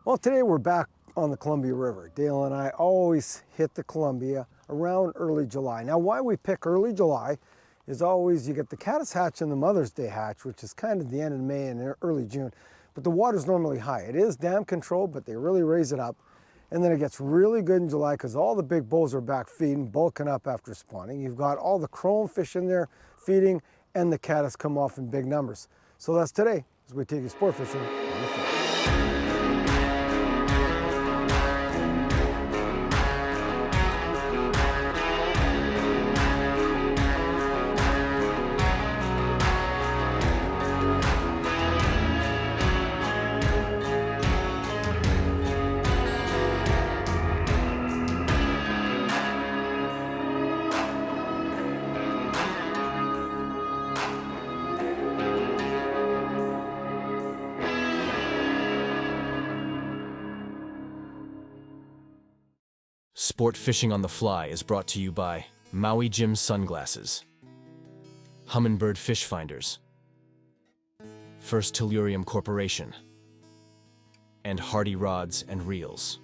Well, today we're back on the Columbia River. Dale and I always hit the Columbia around early July. Now, why we pick early July is always you get the caddis hatch and the Mother's Day hatch, which is kind of the end of May and early June. But the water's normally high. It is dam controlled, but they really raise it up. And then it gets really good in July because all the big bulls are back feeding, bulking up after spawning. You've got all the chrome fish in there feeding, and the caddis come off in big numbers. So that's today as we take you sport fishing on the floor. Sport Fishing on the Fly is brought to you by Maui Jim Sunglasses, Humminbird Fish Finders, First Tellurium Corporation, and Hardy Rods and Reels.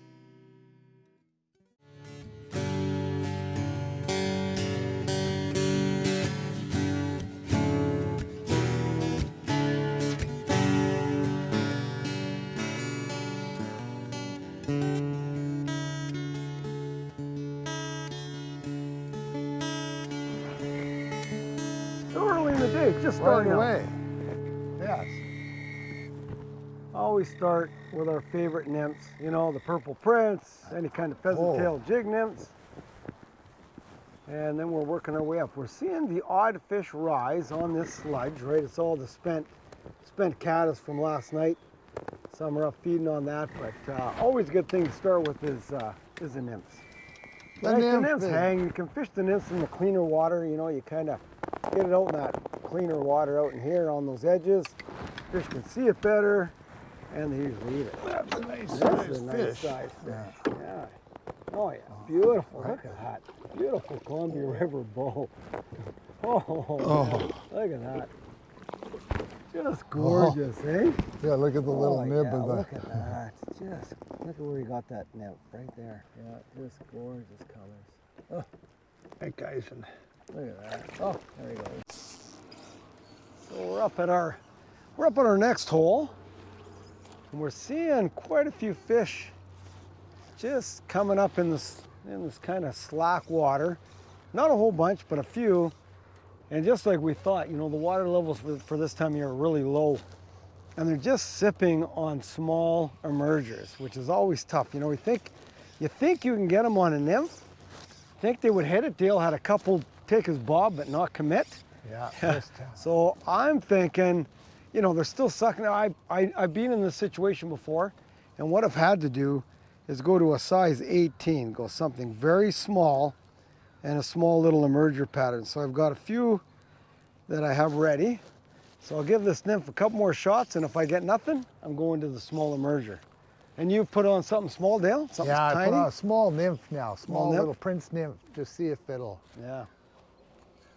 Early in the day, just starting Right out. away. Yes. Always start with our favorite nymphs, you know, the purple prince, any kind of pheasant-tailed jig nymphs. And then we're working our way up. We're seeing the odd fish rise on this sludge, right? It's all the spent caddis from last night. Some are up feeding on that, but always a good thing to start with is the nymphs. The Right, the nymph nymphs thing. hang. You can fish the nymphs in the cleaner water. You know, you kind of get it out in that cleaner water out in here on those edges. Fish can see it better, and they usually eat it. That's a nice That's sized a nice fish. size fish. Yeah. Oh yeah, beautiful. Look at that. Beautiful Columbia River bull. Oh, look at that. Just gorgeous, eh? Yeah, look at the little Oh, nib yeah, of the. look at that. Just look at where you got that nymph right there. Yeah, just gorgeous colors. Hey guys, and Look at that. Oh, there you go. So we're up at our next hole, and we're seeing quite a few fish just coming up in this kind of slack water. Not a whole bunch, but a few. And just like we thought, you know, the water levels for this time of year are really low. And they're just sipping on small emergers, which is always tough. You know, you think you can get them on a nymph. Think they would hit it. Dale had a couple take his bob but not commit. yeah, this time. So I'm thinking, you know, they're still sucking. I've been in this situation before, and what I've had to do is go to a size 18, go something very small and a small little emerger pattern. So I've got a few that I have ready. So I'll give this nymph a couple more shots, and if I get nothing, I'm going to the small emerger. And you've put on something small, Dale? Something Yeah, I tiny? put on a small nymph now, small nymph? little prince nymph. Just see if it'll, Yeah.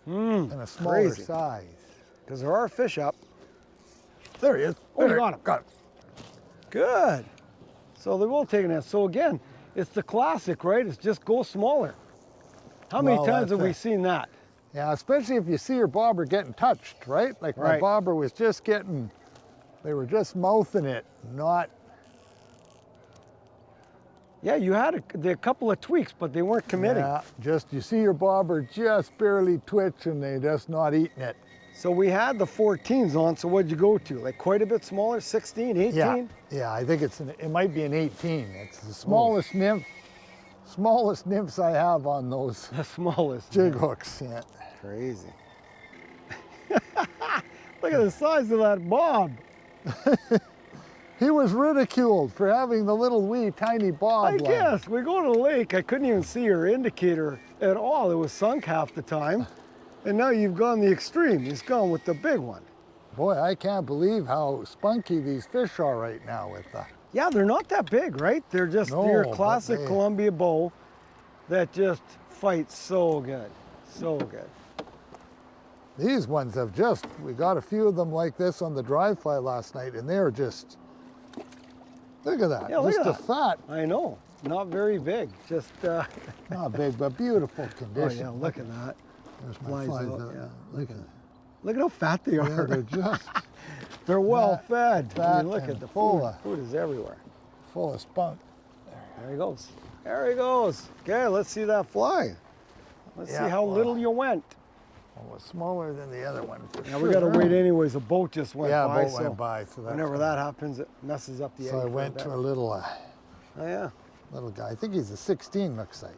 in a smaller Crazy. size. Because there are fish up. There he is. Oh, you There. got him. Got him. Good. So they will take an S. So again, it's the classic, right? It's just go smaller. How many Well, times that's have we it. seen that? Yeah, especially if you see your bobber getting touched, right? Like my Right. bobber was just getting, they were just mouthing it, not. Yeah, you had a couple of tweaks, but they weren't committing. Yeah, just you see your bobber just barely twitch and they just not eating it. So we had the 14s on, so what'd you go to? Like quite a bit smaller, 16, 18? Yeah, I think it might be an 18. It's the smallest smallest nymphs I have on those The smallest. jig hooks. Yeah. Crazy. Look at the size of that bob. He was ridiculed for having the little wee tiny bob. I line. guess. We go to the lake, I couldn't even see your indicator at all. It was sunk half the time. And now you've gone the extreme. He's gone with the big one. Boy, I can't believe how spunky these fish are right now with the. Yeah, they're not that big, right? They're just your No, but classic they- Columbia bow that just fights so good. So good. These ones have we got a few of them like this on the dry fly last night, and they're just Look at that. Yeah, look just at a fat. I know. Not very big. Just. Not big, but beautiful Oh condition. yeah, look at that. There's my Flies flies. out, Out. yeah. Look at that. Look at how fat they Yeah, are. they're just They're well fed. I fat mean, look and at the full food. of- Food is everywhere. full of spunk. There he goes. There he goes. Okay, let's see that fly. Let's see Yeah, how well, little you went. Well, it's smaller than the other one. For Yeah, sure. we got to wait anyways. A boat just went Yeah, by. boat so went by. So that's whenever that happens, it messes up the egg. So I for went bit. to a little, Oh yeah. little guy. I think he's a 16. Looks like.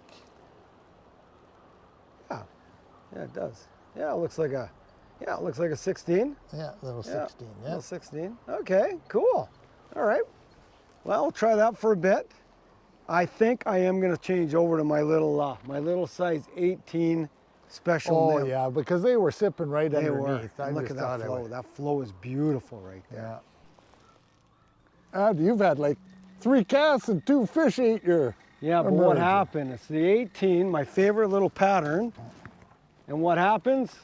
Yeah. Yeah, it does. Yeah, it looks like a. Yeah, it looks like a 16. Yeah, little 16. Yeah. Little 16. Okay, cool. All right. Well, we'll try that for a bit. I think I am going to change over to my little size 18 special Oh nymph. yeah, because they were sipping right They underneath. were. I Look just at that thought I flow. would- That flow is beautiful right there. Yeah. You've had like 3 casts and 2 fish ate your. Yeah, but what emerging. happened? It's the 18, my favorite little pattern. And what happens?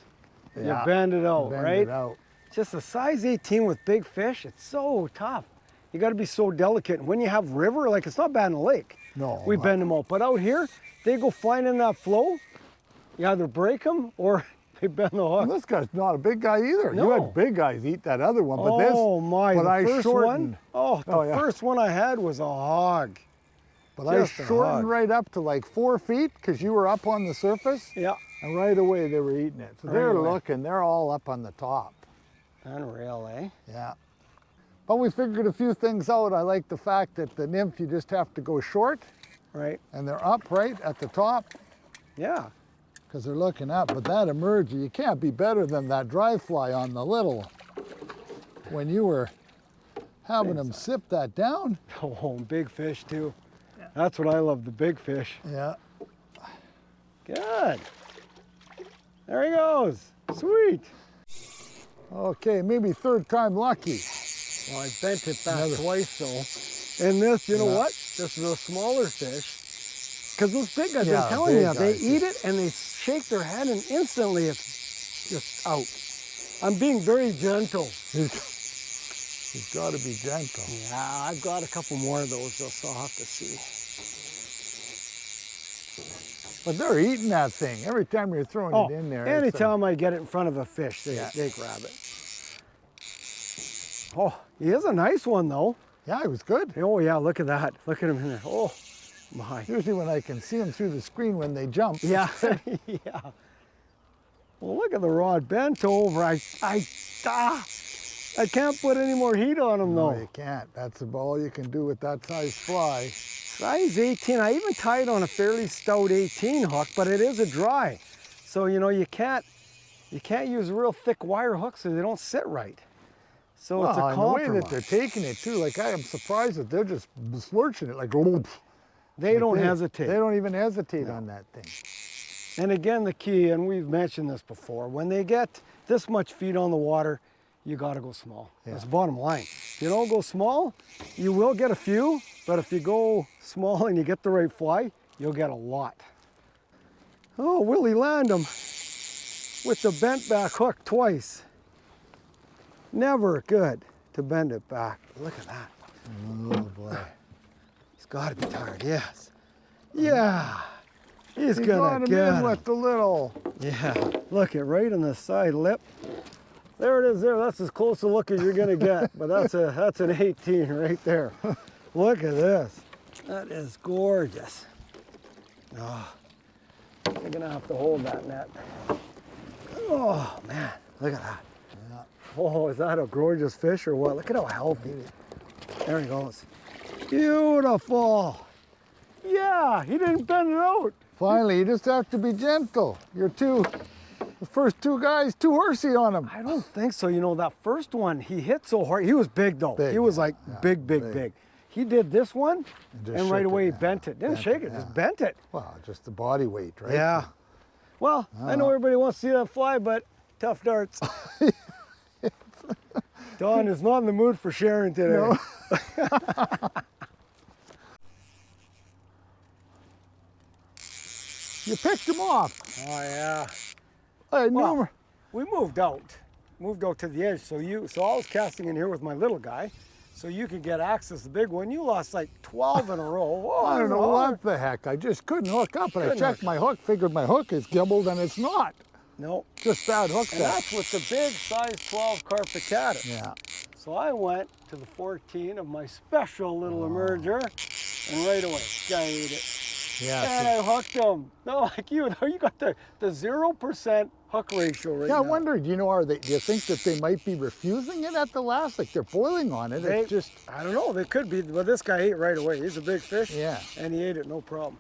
Yeah, You bend it out, bend right? it out. Just a size 18 with big fish, it's so tough. You got to be so delicate. And when you have river, like it's not bad in the lake. No, We but- bend them out. But out here, they go flying in that flow. You either break them or they bend the Well, hook. this guy's not a big guy either. You No. had big guys eat that other one, but this. Oh my, but the I first shortened. one. Oh, the Oh, yeah. first one I had was a hog. But I just a shortened hog. right up to like 4 feet because you were up on the surface, Yeah, and right away they were eating it. So Right they're away. looking. They're all up on the top. unreal, eh? Yeah. But we figured a few things out. I like the fact that the nymph, you just have to go short, Right? and they're up right at the top Yeah. because they're looking up. But that emerging, you can't be better than that dry fly on the little. When you were having them sip that down. Oh, big fish too. That's what I love, the big fish. Yeah. Good. There he goes. Sweet. Okay, maybe 3rd time lucky. Well, I bent it back Another- twice though. And this, you know Yeah. what? This is a smaller fish. Because those big guys, Yeah, I'm telling big you, they guys. eat it and they shake their head and instantly it's just out. I'm being very gentle. You've got to be gentle. Yeah, I've got a couple more of those, so I'll have to see. But they're eating that thing every time you're throwing Oh, it in there. anytime I get it in front of a fish, they grab it. Oh, he is a nice one though. Yeah, it was good. Oh yeah, look at that. Look at him in there. Oh my. Usually when I can see them through the screen when they jump. Yeah, yeah. Well, look at the rod bent over. I can't put any more heat on him No, though. you can't. That's all you can do with that size fly. Size 18. I even tied on a fairly stout 18 hook, but it is a dry. So you know you can't use real thick wire hooks or they don't sit right. So it's a And the way compromise. that they're taking it too, like I am surprised that they're just slurching it like, "Oomph." They don't hesitate. They don't even hesitate on that thing. And again, the key, and we've mentioned this before, when they get this much feed on the water, you got to go small. Yeah. That's bottom line. If you don't go small, you will get a few, but if you go small and you get the right fly, you'll get a lot. Oh, Willie land him with the bent back hook twice. Never good to bend it back. Look at that. Oh boy. He's got to be tired, yes. Yeah, he's You gonna got him get in him. with the little. Yeah, look it right in the side lip. There it is there. That's as close a look as you're gonna get, but that's an 18 right there. Look at this. That is gorgeous. Oh, you're gonna have to hold that net. Oh man, look at that. Yeah. Oh, is that a gorgeous fish or what? Look at how healthy. There he goes. Beautiful. Yeah, he didn't bend it out. Finally, you just have to be gentle. The first 2 guys, too horsey on them. I don't think so. You know, that first one, he hit so hard. He was big though. Big, he was yeah, like yeah, big. big. He did this one just and right shook away it, he yeah. bent it. Didn't Bent shake it, it, just yeah. bent it. Well, just the body weight, right? Yeah. Well, I know everybody wants to see that fly, but tough darts. Don is not in the mood for sharing today. No. You picked them off. Oh yeah. I knew Well, 'em. we moved out to the edge. So I was casting in here with my little guy, so you could get access to the big one. You lost like 12 in a row. Whoa, I don't know Robert. what the heck. I just couldn't hook up, and I Couldn't checked hook. my hook, figured my hook is gibbled, and it's not. No. Just that hook And there. that's with the big size 12 carpet caddis. Yeah. So I went to the 14 of my special little emerger, and right away, guy ate it. Yeah. And I hooked him. No, like you got the 0% hook ratio right Yeah, now. I wonder, do you think that they might be refusing it at the last? Like they're boiling on it. It's just, I don't know, they could be, but this guy ate right away. He's a big fish. Yeah. And he ate it, no problem.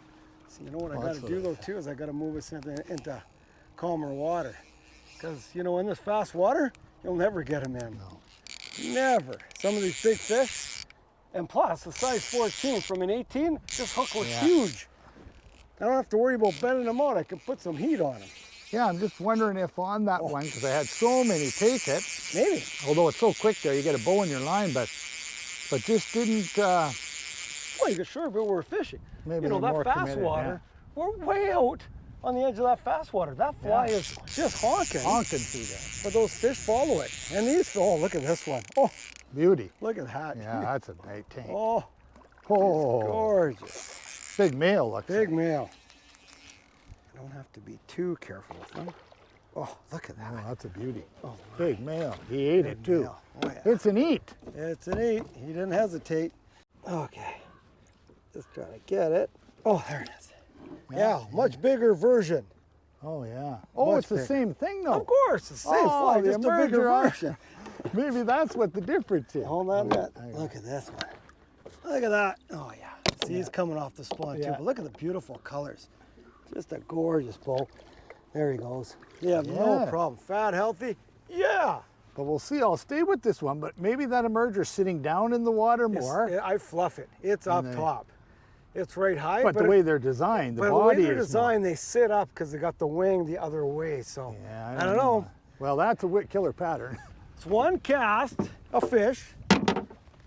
So you know what I got that's to what do it though too is I got to move us into calmer water. Because in this fast water, you'll never get them in. No. Never. Some of these big fish, and plus the size 14 from an 18, this hook was Yeah. huge. I don't have to worry about bending them out. I can put some heat on them. Yeah, I'm just wondering if on that one, because I had so many take it, Maybe. although it's so quick there, you get a bow in your line, but just didn't, Well, you could sure, but we're fishing. Maybe that more fast committed, water, we're way out on the edge of that fast water. That fly is just honking. honking through there. But those fish follow it. And these, oh, look at this one. Oh, Beauty. look at that. Yeah, that's a nice tank. Oh, Oh, gorgeous. big male looks Big like. male. You don't have to be too careful with them. Oh, look at that. Oh, that's a beauty. Oh, Big male. He ate big it too. male. Oh, yeah. It's an eat. It's an eat. He didn't hesitate. Okay. Just try to get it. Oh, there it is. Yeah, much bigger version. Oh, yeah. Oh, Much it's the bigger. same thing though. Of course, the same Oh, fly, the just a bigger emerger on- version. Maybe that's what the difference is. Hold on a minute. Hang on. Look at this one. Look at that. Oh, yeah. See, he's coming off the spawn too. Yeah. But look at the beautiful colors. Just a gorgeous bow. There he goes. Yeah, no Yeah. problem. Fat, healthy. Yeah. But we'll see. I'll stay with this one, but maybe that emerger's sitting down in the water more. I fluff it. It's up they- top. It's right high. But the it- way they're designed, the but body the way they're is more. designed, they sit up because they got the wing the other way. So Yeah, I don't know. Well, that's a killer pattern. It's one cast, a fish,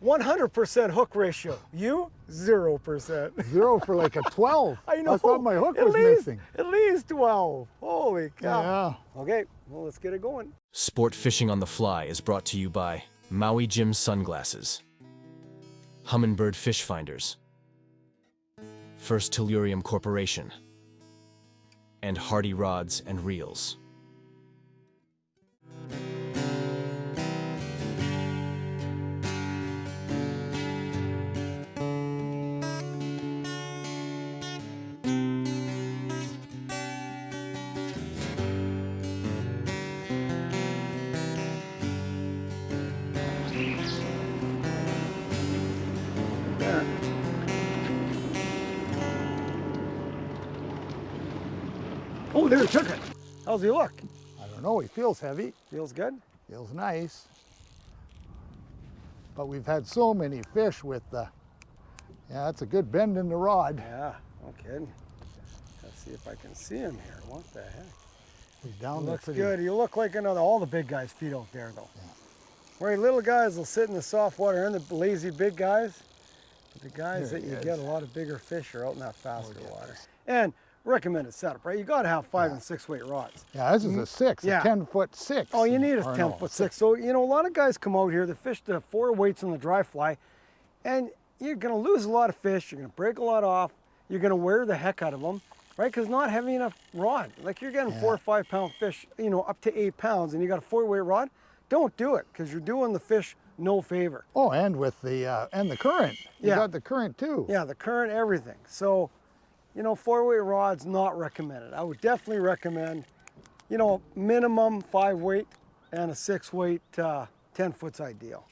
100% hook ratio. You, 0%. 0 for like a 12. I know. I thought my hook At was least- missing. At least 12. Holy cow. Yeah. Okay, well, let's get it going. Sport Fishing on the Fly is brought to you by Maui Jim Sunglasses, Humminbird Fish Finders, First Tellurium Corporation, and Hardy Rods and Reels. There. Oh, there, took it. How's he look? I don't know. He feels heavy. Feels good? Feels nice. But we've had so many fish with the, yeah, that's a good bend in the rod. Yeah, no kidding. Let's see if I can see him here. What the heck? He's down there Looks pretty good. You look like all the big guys feed out there though. Where little guys will sit in the soft water and the lazy big guys. But the guys There that he you is. get a lot of bigger fish are out in that faster yeah. water. And recommended setup, right? You got to have 5 and 6 weight rods. Yeah, this is a 6, Yeah. a 10-foot 6. Oh, you need a Or 10 foot 6. So, a lot of guys come out here, they fish the 4 weights on the dry fly, and you're going to lose a lot of fish, you're going to break a lot off, you're going to wear the heck out of them, right? Because not having enough rod. Like you're getting 4 or 5 pound fish, up to 8 pounds, and you got a 4 weight rod, don't do it because you're doing the fish no favor. Oh, and with the current. You Yeah. got the current too. Yeah, the current, everything. So, 4 weight rod's not recommended. I would definitely recommend, minimum 5 weight and a 6 weight 10 foot's ideal.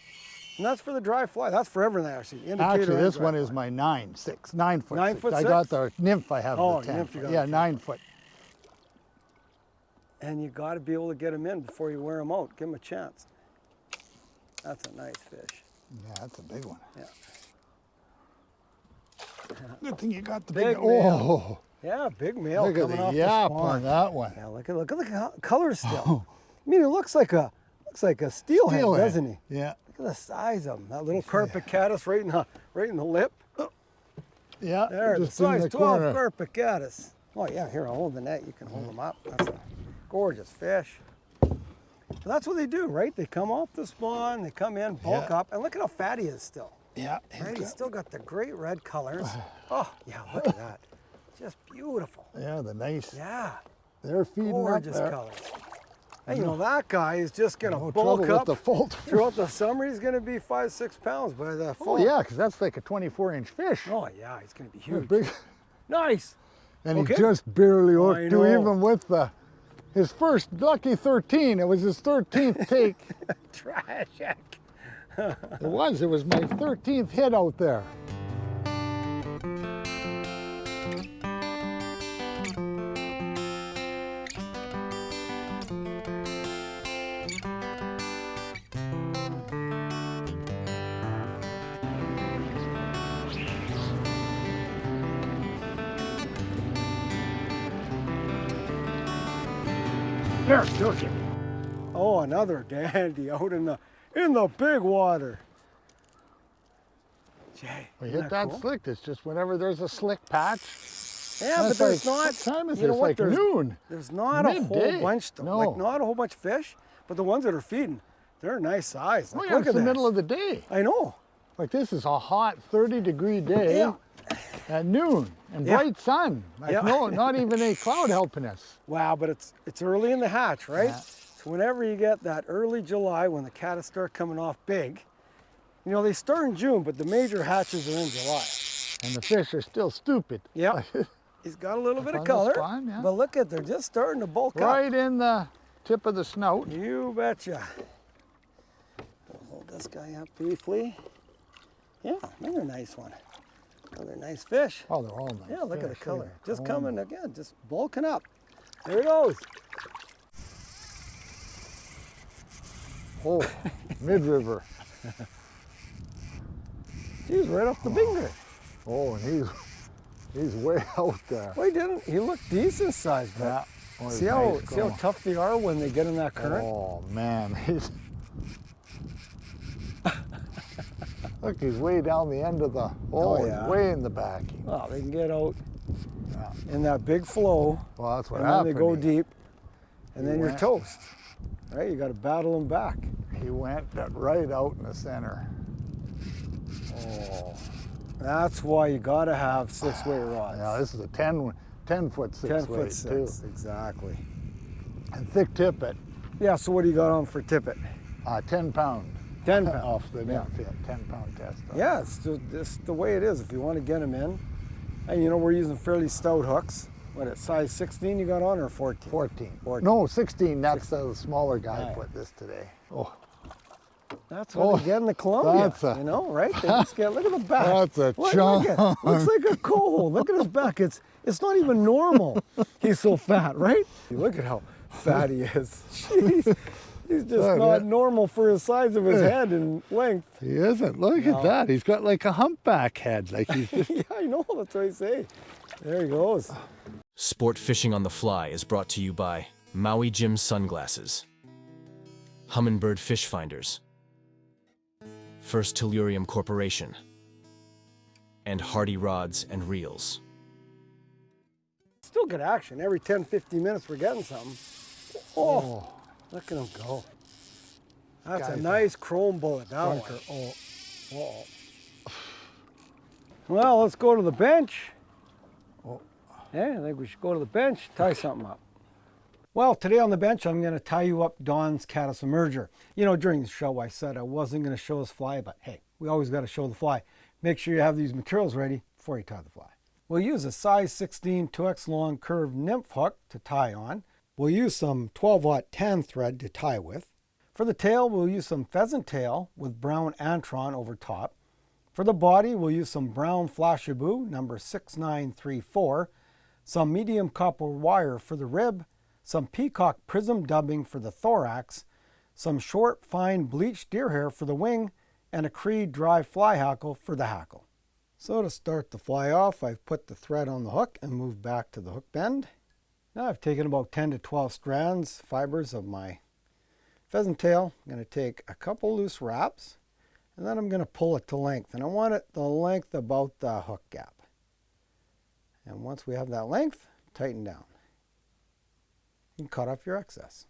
And that's for the dry fly. That's for everything actually. Indicator Actually, and this dry one fly. is my 9-6, 9 foot 9 6. foot I got 6? the nymph. I have Oh, the 10. nymph you got Yeah, the 10. 9 foot. And you got to be able to get them in before you wear them out. Give them a chance. That's a nice fish. Yeah, that's a big one. Yeah. Good thing you got the Big big. male. Oh, Yeah, big male look at coming the off yap the on spawn. that one. Yeah, look at the color still. I mean, it looks like a steelhead, Steelhead. doesn't he? Yeah, Look at the size of him. That little carpet caddis right in the lip. yeah. There, the just in size the 12 corner. carpet caddis. Oh yeah, here, I'll hold the net. You can hold them up. That's a gorgeous fish. But that's what they do, right? They come off the spawn, they come in, bulk Yeah. up, and look at how fat he is still. Yeah. Right? He's still got the great red colors. Oh, yeah, look at that. Just beautiful. Yeah, the nice. Yeah, They're feeding gorgeous up there. colors. And you know, that guy is just going to No bulk trouble up. with the fault. Throughout the summer, he's going to be 5-6 pounds by the fall. Oh yeah, because that's like a 24-inch fish. Oh, yeah, he's going to be They're huge. big. Nice. And Okay. he just barely I hooked know. to, even with his first lucky 13. It was his 13th take. Trash. It was my 13th hit out there. There, took it. Oh, another dandy out in the big water. Jay, We isn't hit that cool? slick. It's just whenever there's a slick patch. Yeah, but That's there's like, not. what time is you know this? what? Like there's, noon. There's not a Midday. whole bunch though. No. Like not a whole bunch of fish, but the ones that are feeding, they're nice size. Oh Like, yeah, look it's at the this. middle of the day. I know. Like this is a hot 30-degree day Yeah. at noon and Yeah. bright sun. Like Yeah. no, not even a cloud helping us. Wow, but it's early in the hatch, right? Yeah. So whenever you get that early July when the caddis start coming off big, you know, they start in June, but the major hatches are in July. And the fish are still stupid. Yeah. He's got a little bit on of the color, spawn, yeah. but look at, they're just starting to bulk up. Right in the tip of the snout. You betcha. We'll hold this guy up briefly. Yeah, another nice one. Another nice fish. Oh, they're all nice. Yeah, look at the fish, color. yeah. Just Oh, coming again, just bulking up. There it goes. Oh, mid-river. He's right off the binger. Oh, and he's way out there. Well, he looked decent sized, but Yeah. Oh, he's see nice how going. tough they are when they get in that current? Oh man, look, he's way down the end of the. Oh, yeah. he's way in the backing. Oh, they can get out Yeah. in that big flow, Well, that's what and then happened. they go He- deep, and then you're went- toast. Right? You got to battle them back. He went right out in the center. Oh, That's why you got to have 6-weight rods. yeah, this is a 10-foot 6 10 weight foot 6, too, exactly. and thick tippet. Yeah, so what do you got on for tippet? 10 pound. 10 pound. Off the Yeah. net, yeah, 10-pound test. Yeah, it's just the way it is if you want to get them in. And you know, we're using fairly stout hooks. What, at size 16 you got on, or 14? 14. 14. No, 16. That's the smaller guy Aye. put this today. Oh, That's what Oh, they get in the Columbia, that's a- you know, right? They just get, look at the back. That's a Look chunk. at, looks like a coal. Look at his back. It's not even normal. He's so fat, right? Look at how fat he is. Jeez. He's just Oh, not yeah. normal for the size of his head and length. he isn't. Look No. at that. He's got like a humpback head. Like he's just. Yeah, I know. That's what I say. There he goes. Sport Fishing on the Fly is brought to you by Maui Jim Sunglasses, Humminbird Fish Finders, First Tellurium Corporation, and Hardy Rods and Reels. Still good action. Every 10, 15 minutes we're getting something. Oh, look at him go. That's a Guy's nice chrome bullet, that one. bunker. Oh, uh-oh. Well, let's go to the bench. Oh. Yeah, I think we should go to the bench, tie something up. Well, today on the bench, I'm going to tie you up Don's Caddis Emerger. You know, during the show, I said I wasn't going to show his fly, but hey, we always got to show the fly. Make sure you have these materials ready before you tie the fly. We'll use a size 16 2x long curved nymph hook to tie on. We'll use some 12-aught tan thread to tie with. For the tail, we'll use some pheasant tail with brown antron over top. For the body, we'll use some brown flashabou, number 6934, some medium copper wire for the rib, some peacock prism dubbing for the thorax, some short, fine bleached deer hair for the wing, and a Creed dry fly hackle for the hackle. So to start the fly off, I've put the thread on the hook and moved back to the hook bend. Now I've taken about 10 to 12 strands, fibers of my pheasant tail. I'm going to take a couple loose wraps, and then I'm going to pull it to length. And I want it the length about the hook gap. And once we have that length, tighten down. You can cut off your excess.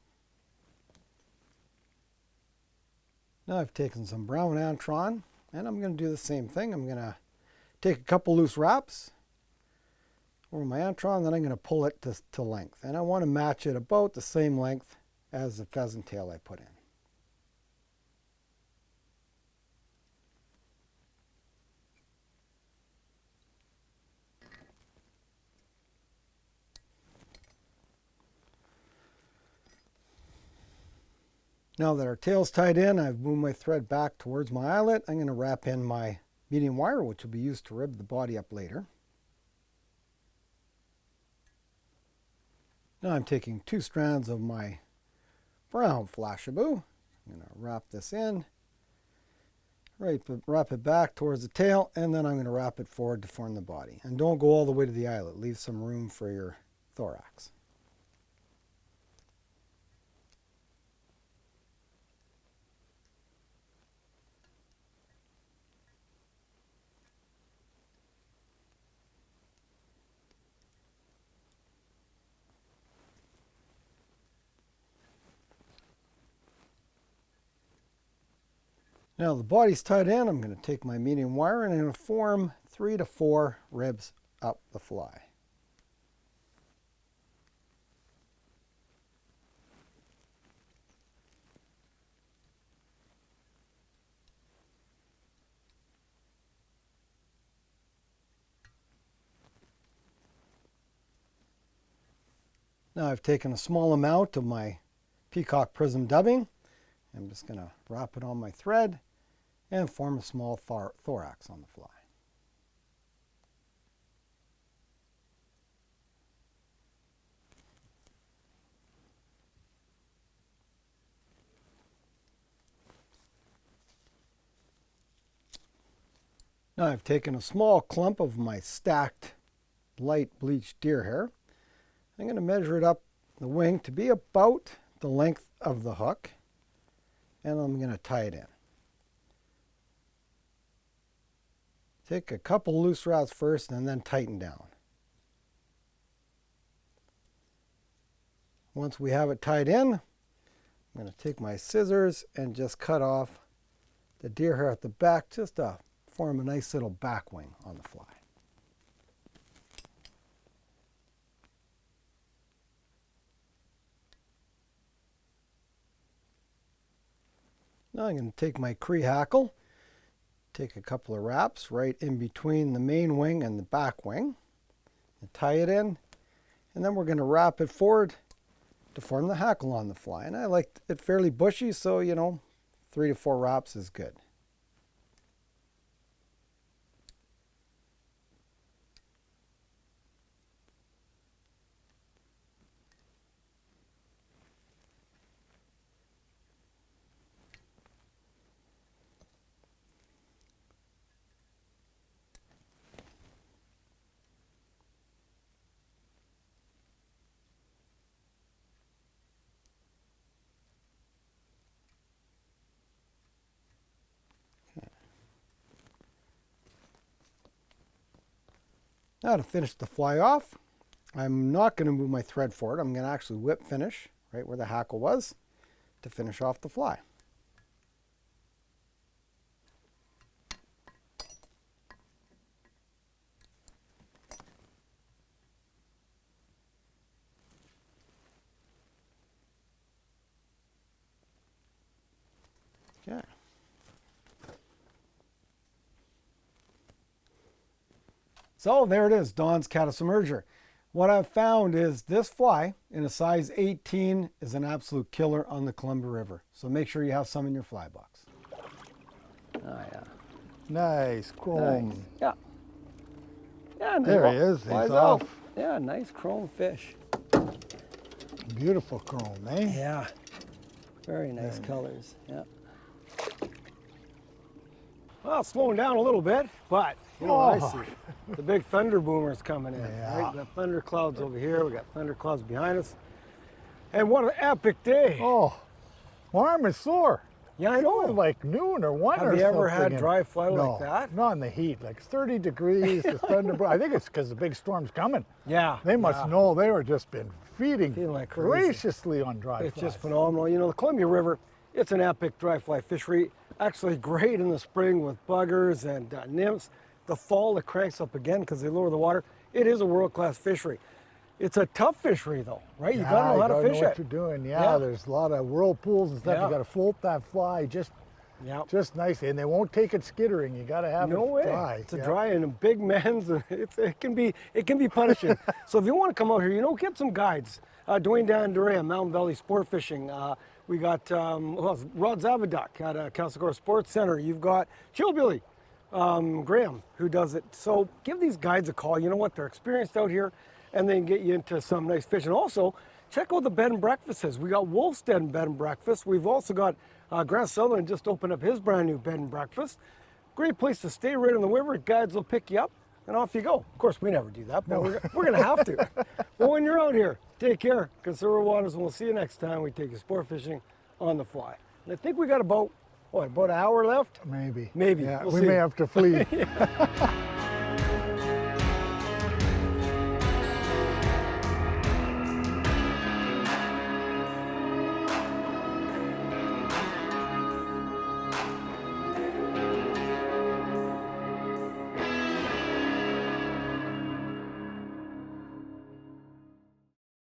Now I've taken some brown antron, and I'm going to do the same thing. I'm going to take a couple loose wraps over my antron, then I'm going to pull it to length. And I want to match it about the same length as the pheasant tail I put in. Now that our tail's tied in, I've moved my thread back towards my eyelet. I'm going to wrap in my medium wire, which will be used to rib the body up later. Now I'm taking 2 strands of my brown flashabou. I'm going to wrap this in, wrap it back towards the tail, and then I'm going to wrap it forward to form the body. And don't go all the way to the eyelet. Leave some room for your thorax. Now the body's tied in, I'm going to take my medium wire and I'm going to form 3 to 4 ribs up the fly. Now I've taken a small amount of my peacock prism dubbing. I'm just going to wrap it on my thread and form a small thorax on the fly. Now I've taken a small clump of my stacked light bleached deer hair. I'm going to measure it up the wing to be about the length of the hook, and I'm going to tie it in. Take a couple loose wraps first and then tighten down. Once we have it tied in, I'm going to take my scissors and just cut off the deer hair at the back just to form a nice little back wing on the fly. Now I'm going to take my Cree hackle, take a couple of wraps right in between the main wing and the back wing, and tie it in, and then we're going to wrap it forward to form the hackle on the fly. And I like it fairly bushy, so 3 to 4 wraps is good. Now to finish the fly off, I'm not going to move my thread forward. I'm going to actually whip finish right where the hackle was to finish off the fly. Okay. So there it is, Don's Caddis Emerger. What I've found is this fly in a size 18 is an absolute killer on the Columbia River. So make sure you have some in your fly box. Oh yeah. Nice chrome. Nice. Yeah. Yeah. There he is. He's off. Yeah, nice chrome fish. Beautiful chrome, eh? Yeah. Very nice colors. Yeah. Well, slowing down a little bit, but you know what I see. The big thunder boomer's coming in. Yeah. Right? We got thunder clouds over here. We got thunder clouds behind us. And what an epic day. Oh, my arm is sore. Yeah, I know. It's like noon or 1 or something. Have you ever had dry fly like that? Not in the heat. Like it's 30 degrees, the thunder. I think it's because the big storm's coming. Yeah. They must know. They were just been feeding like crazy. voraciously on dry It's flies. just phenomenal. You know, the Columbia River It's an epic dry fly fishery. Actually great in the spring with buggers and nymphs. The fall it cranks up again because they lower the water. It is a world-class fishery. It's a tough fishery though, right? You gotta know how to fish know what it. you're doing. Yeah, there's a lot of whirlpools and stuff. Yeah. You gotta float that fly just nicely, and they won't take it skittering. You gotta have No it way. dry. It's a dry and a big men's. It can be punishing. So if you want to come out here, get some guides. Dwayne Dan Duran, Mountain Valley Sport Fishing. We got Rod Zavaduck at Castlegar Sports Center. You've got Chillbilly Graham who does it. So give these guides a call. You know what? They're experienced out here, and they can get you into some nice fishing. Also, check out the bed and breakfasts. We got Wolfstead Bed and Breakfast. We've also got Grant Sutherland just opened up his brand new bed and breakfast. Great place to stay right on the river. Guides will pick you up and off you go. Of course, we never do that, but we're going to have to. But when you're out here, take care, conserve waters, and we'll see you next time we take you sport fishing on the fly. And I think we got about an hour left? Maybe. Maybe. Yeah, We'll we see. may have to flee.